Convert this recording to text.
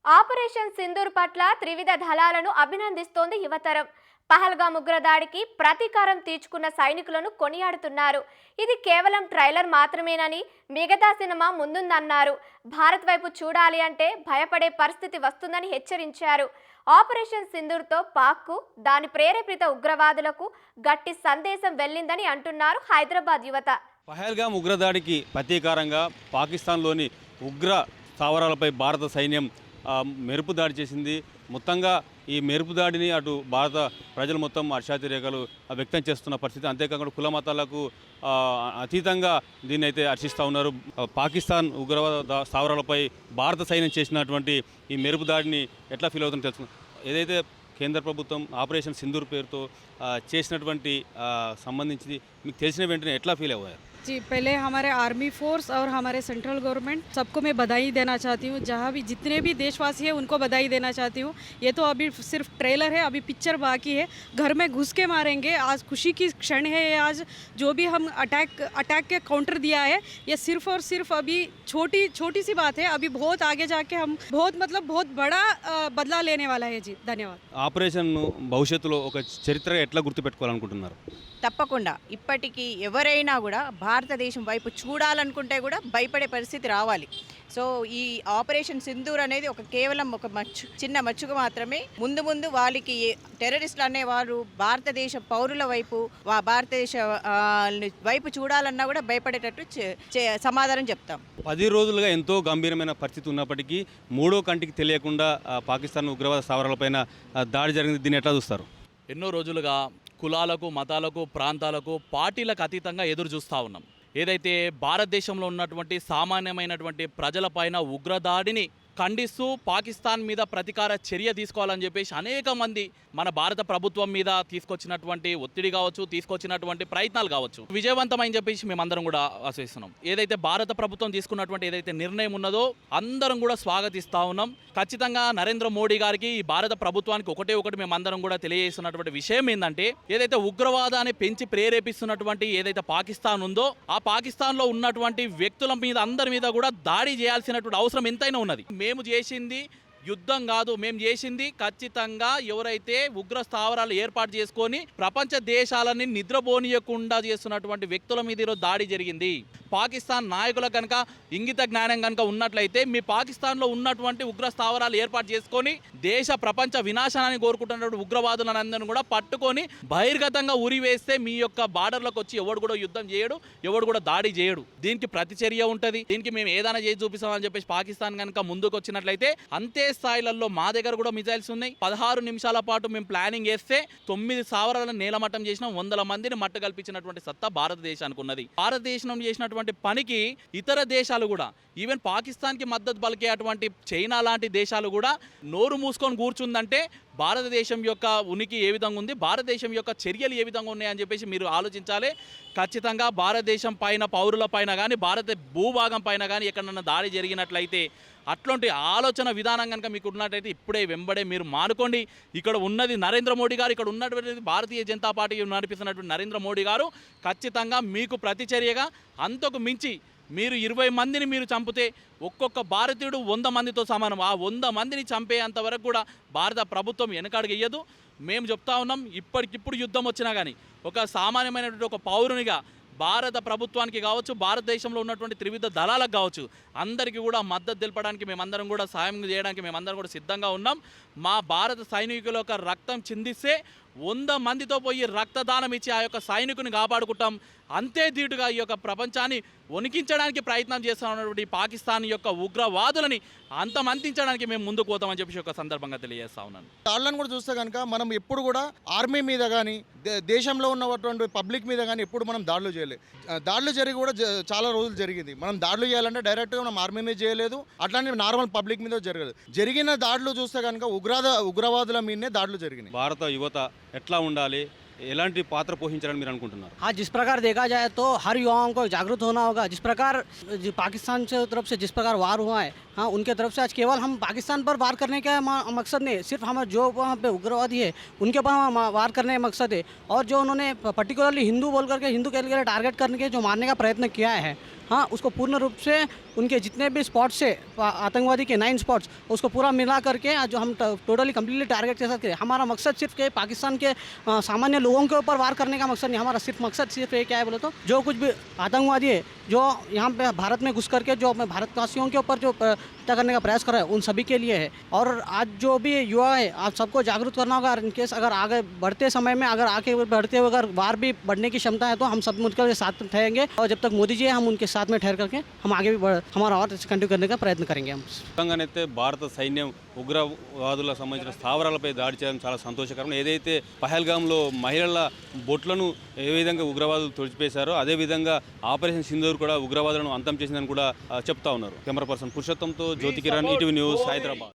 Operation Sindoor పట్ల త్రివిధ దళాలను అభినందిస్తోంది యువతరం. పహల్గామ్ ఉగ్రదాడికి ప్రతీకారం తీర్చుకున్న సైనికులను కొనియాడుతున్నారు. ఇది కేవలం ట్రైలర్ మాత్రమేనని, మిగతా సినిమా ముందుందన్నారు. భారత్ వైపు చూడాలి అంటే భయపడే పరిస్థితి వస్తుందని హెచ్చరించారు. ఆపరేషన్ సింధూర్తో పాక్కు, దాని ప్రేరేపిత ఉగ్రవాదులకు గట్టి సందేశం వెళ్ళిందని అంటున్నారు హైదరాబాద్ యువత. పహల్గామ్ ఉగ్రదాడికి ప్రతీకారంగా పాకిస్తాన్లోని ఉగ్ర స్థావరాలపై భారత సైన్యం మెరుపు దాడి చేసింది. మొత్తంగా ఈ మెరుపు దాడిని అటు భారత ప్రజలు మొత్తం హర్షాతిరేకాలు వ్యక్తం చేస్తున్న పరిస్థితి. అంతేకాకుండా కుల మతాలకు అతీతంగా దీన్ని అయితే హర్షిస్తూ ఉన్నారు. పాకిస్తాన్ ఉగ్రవాద స్థావరాలపై భారత సైన్యం చేసినటువంటి ఈ మెరుపు దాడిని ఎట్లా ఫీల్ అవుతుందో తెలుసుకుందాం. ఏదైతే కేంద్ర ప్రభుత్వం ఆపరేషన్ సింధూర్ పేరుతో చేసినటువంటి సంబంధించి మీకు తెలిసిన వెంటనే ఎట్లా ఫీల్ అయ్యారు? जी, पहले हमारे आर्मी फोर्स और हमारे सेंट्रल गवर्नमेंट सबको मैं बधाई देना चाहती हूँ। जहाँ भी जितने भी देशवासी हैं उनको बधाई देना चाहती हूँ। ये तो अभी सिर्फ ट्रेलर है, अभी पिक्चर बाकी है। घर में घुस के मारेंगे। आज खुशी की क्षण है ये। आज जो भी हम अटैक के काउंटर दिया है, ये सिर्फ और सिर्फ अभी छोटी सी बात है। अभी बहुत आगे जाके हम बहुत बड़ा बदला लेने वाला है जी। धन्यवाद। ఆపరేషన్ భవిష్యత్తులో ఒక చరిత్రగా ఎట్లా గుర్తుపెట్టుకోవాలనుకుంటున్నారు? తప్పకుండా ఇప్పటికీ ఎవరైనా కూడా భారతదేశం వైపు చూడాలనుకుంటే కూడా భయపడే పరిస్థితి రావాలి. సో ఈ ఆపరేషన్ సింధూర్ అనేది కేవలం ఒక చిన్న మచ్చుకు మాత్రమే. ముందు వాళ్ళకి టెర్రరిస్టులు అనేవారు భారతదేశ పౌరుల వైపు, భారతదేశ వైపు చూడాలన్నా కూడా భయపడేటట్టు సమాధానం చెప్తాం. 10 రోజులుగా ఎంతో గంభీరమైన పరిస్థితి ఉన్నప్పటికీ మూడో కంటికి తెలియకుండా పాకిస్తాన్ ఉగ్రవాద స్థావరాలపైన దాడి జరిగింది. దీన్ని ఎట్లా చూస్తారు? ఎన్నో రోజులుగా కులాలకు, మతాలకు, ప్రాంతాలకు, పార్టీలకు అతీతంగా ఎదురు చూస్తూ ఉన్నాం. ఏదైతే భారతదేశంలో ఉన్నటువంటి సామాన్యమైనటువంటి ప్రజలపైన ఉగ్రదాడిని ఖండిస్తూ పాకిస్తాన్ మీద ప్రతీకార చర్య తీసుకోవాలని చెప్పేసి అనేక మంది మన భారత ప్రభుత్వం మీద తీసుకొచ్చినటువంటి ఒత్తిడి కావచ్చు, తీసుకొచ్చినటువంటి ప్రయత్నాలు కావచ్చు, విజయవంతమని చెప్పేసి మేమందరం కూడా ఆశిస్తున్నాం. ఏదైతే భారత ప్రభుత్వం తీసుకున్నటువంటి ఏదైతే నిర్ణయం ఉన్నదో అందరం కూడా స్వాగతిస్తూ ఉన్నాం. ఖచ్చితంగా నరేంద్ర మోడీ గారికి, ఈ భారత ప్రభుత్వానికి ఒకటి మేమందరం కూడా తెలియజేస్తున్నటువంటి విషయం ఏంటంటే, ఏదైతే ఉగ్రవాదాన్ని పెంచి ప్రేరేపిస్తున్నటువంటి ఏదైతే పాకిస్తాన్ ఉందో, ఆ పాకిస్తాన్లో ఉన్నటువంటి వ్యక్తుల మీద అందరి మీద కూడా దాడి చేయాల్సినటువంటి అవసరం ఎంతైనా ఉన్నది. మేము చేసింది యుద్ధం కాదు, మేము చేసింది ఖచ్చితంగా ఎవరైతే ఉగ్ర స్థావరాలు ఏర్పాటు చేసుకొని ప్రపంచ దేశాలని నిద్రపోనీయకుండా చేస్తున్నటువంటి వ్యక్తుల మీద ఈరోజు దాడి జరిగింది. పాకిస్తాన్ నాయకుల కనుక ఇంగిత జ్ఞానం కనుక ఉన్నట్లయితే మీ పాకిస్తాన్లో ఉన్నటువంటి ఉగ్ర స్థావరాలు ఏర్పాటు చేసుకొని ప్రపంచ వినాశనాన్ని కోరుకుంటున్నటువంటి ఉగ్రవాదులందరినీ కూడా పట్టుకొని బహిర్గతంగా ఉరివేస్తే మీ యొక్క బార్డర్లకు వచ్చి ఎవడు కూడా యుద్ధం చేయడు, ఎవడు కూడా దాడి చేయడు. దీనికి ప్రతిచర్య ఉంటుంది. దీనికి మేము ఏదైనా చేసి చూపిస్తామని చెప్పేసి పాకిస్తాన్ కనుక ముందుకు వచ్చినట్లయితే అంతే స్థాయిలలో మా దగ్గర కూడా మిజైల్స్ ఉన్నాయి. 16 నిమిషాల పాటు మేము ప్లానింగ్ చేస్తే 9 స్థావరాలను నేలమట్టం చేసిన 100 మందిని మట్టు కల్పించినటువంటి సత్తా భారతదేశానికి ఉన్నది. భారతదేశం చేసినటువంటి పనికి ఇతర దేశాలు కూడా, ఈవెన్ పాకిస్తాన్కి మద్దతు పలికేటువంటి చైనా లాంటి దేశాలు కూడా నోరు మూసుకొని కూర్చుందంటే భారతదేశం యొక్క ఉనికి ఏ విధంగా ఉంది, భారతదేశం యొక్క చర్యలు ఏ విధంగా ఉన్నాయని చెప్పేసి మీరు ఆలోచించాలి. ఖచ్చితంగా భారతదేశం పైన, పౌరుల పైన కానీ, భారత భూభాగం పైన కానీ ఎక్కడన్నా దాడి జరిగినట్లయితే, అట్లాంటి ఆలోచన విధానం కనుక మీకు ఉన్నట్టయితే ఇప్పుడే వెంబడే మీరు మానుకోండి. ఇక్కడ ఉన్నది నరేంద్ర మోడీ గారు, ఇక్కడ ఉన్నటువంటి భారతీయ జనతా పార్టీ నడిపిస్తున్నటువంటి నరేంద్ర మోడీ గారు ఖచ్చితంగా మీకు ప్రతిచర్యగా అంతకు మించి మీరు 20 మందిని మీరు చంపితే ఒక్కొక్క భారతీయుడు 100 మందితో సమానం. ఆ 100 మందిని చంపేంత వరకు కూడా భారత ప్రభుత్వం వెనకడుగేయదు. మేము చెప్తా ఉన్నాం, ఇప్పటికిప్పుడు యుద్ధం వచ్చినా కానీ ఒక సామాన్యమైనటువంటి ఒక పౌరునిగా భారత ప్రభుత్వానికి కావచ్చు, భారతదేశంలో ఉన్నటువంటి త్రివిధ దళాలకు కావచ్చు, అందరికీ కూడా మద్దతు తెలపడానికి మేమందరం కూడా సాయం చేయడానికి మేమందరం కూడా సిద్ధంగా ఉన్నాం. మా భారత సైనికుల యొక్క రక్తం చిందిస్తే 100 మందితో పోయి రక్తదానం ఇచ్చి ఆ యొక్క సైనికుని కాపాడుకుంటాం. అంతే ధీటుగా ఈ యొక్క ప్రపంచాన్ని వణికించడానికి ప్రయత్నం చేస్తున్నటువంటి పాకిస్తాన్ యొక్క ఉగ్రవాదులని అంతమంతించడానికి మేము ముందుకు పోతామని చెప్పి ఒక సందర్భంగా తెలియజేస్తా ఉన్నాను. దాడులను కూడా చూస్తే కనుక మనం ఎప్పుడు కూడా ఆర్మీ మీద కానీ, దేశంలో ఉన్నటువంటి పబ్లిక్ మీద కానీ ఎప్పుడు మనం దాడులు చేయలేదు. దాడులు జరిగి కూడా చాలా రోజులు జరిగింది. మనం దాడులు చేయాలంటే డైరెక్ట్గా మనం ఆర్మీ మీద చేయలేదు, అట్లాంటి నార్మల్ పబ్లిక్ మీద జరగలేదు. జరిగిన దాడులు చూస్తే కనుక ఉగ్రవాదుల మీదనే దాడులు జరిగినాయి. భారత యువత ఎట్లా ఉండాలి, ఎలాంటి పాత్ర పోషించాలని మీరు అనుకుంటున్నారు? हाँ, जिस प्रकार देखा जाए तो हर युवाओं को जागरूक होना होगा। जिस प्रकार पाकिस्तान से तरफ से जिस प्रकार वार हुआ है, हाँ, उनके तरफ से आज केवल हम पाकिस्तान पर वार करने का मकसद नहीं, सिर्फ हमारे जो वहाँ पे उग्रवादी है उनके पर हम वार करने का मकसद है। और जो उन्होंने पर्टिकुलरली हिंदू बोल करके हिंदू के लिए टारगेट करने के जो मारने का प्रयत्न किया है, हाँ उसको पूर्ण रूप से उनके जितने भी स्पॉट्स है आतंकवादी के 9 स्पॉट्स उसको पूरा मिला करके जो हम टोटली कम्प्लीटली टारगेट के साथ करें। हमारा मकसद सिर्फ के पाकिस्तान के सामान्य लोगों के ऊपर वार करने का मकसद नहीं, हमारा सिर्फ मकसद सिर्फ ये क्या है बोले तो जो कुछ भी आतंकवादी है जो यहाँ पे भारत में घुस करके जो अपने भारतवासियों के ऊपर जो हत्या करने का प्रयास कर रहा है उन सभी के लिए है। और आज जो भी युवा है आप सबको जागरूक करना होगा। इनकेस अगर आगे बढ़ते समय में अगर आगे बढ़ते हुए अगर वार भी बढ़ने की क्षमता है तो हम सब मिलकर के साथ ठहरेंगे और जब तक मोदी जी है हम उनके साथ में ठहर करके हम आगे भी हमारा और कंटिन्यू करने का प्रयत्न करेंगे हम। మొత్తంగానైతే భారత సైన్యం ఉగ్రవాదులకు సంబంధించిన స్థావరాలపై దాడి చేయడం చాలా సంతోషకరం. ఏదైతే పహల్గామ్లో మహిళల బొట్లను ఏ విధంగా ఉగ్రవాదులు తుడిచిపేశారో అదేవిధంగా ఆపరేషన్ సింధూర్ కూడా ఉగ్రవాదులను అంతం చేసిందని కూడా చెప్తా ఉన్నారు. కెమెరా పర్సన్ పురుషోత్తంతో జ్యోతి కిరణ్, ఈటీవీ న్యూస్, హైదరాబాద్.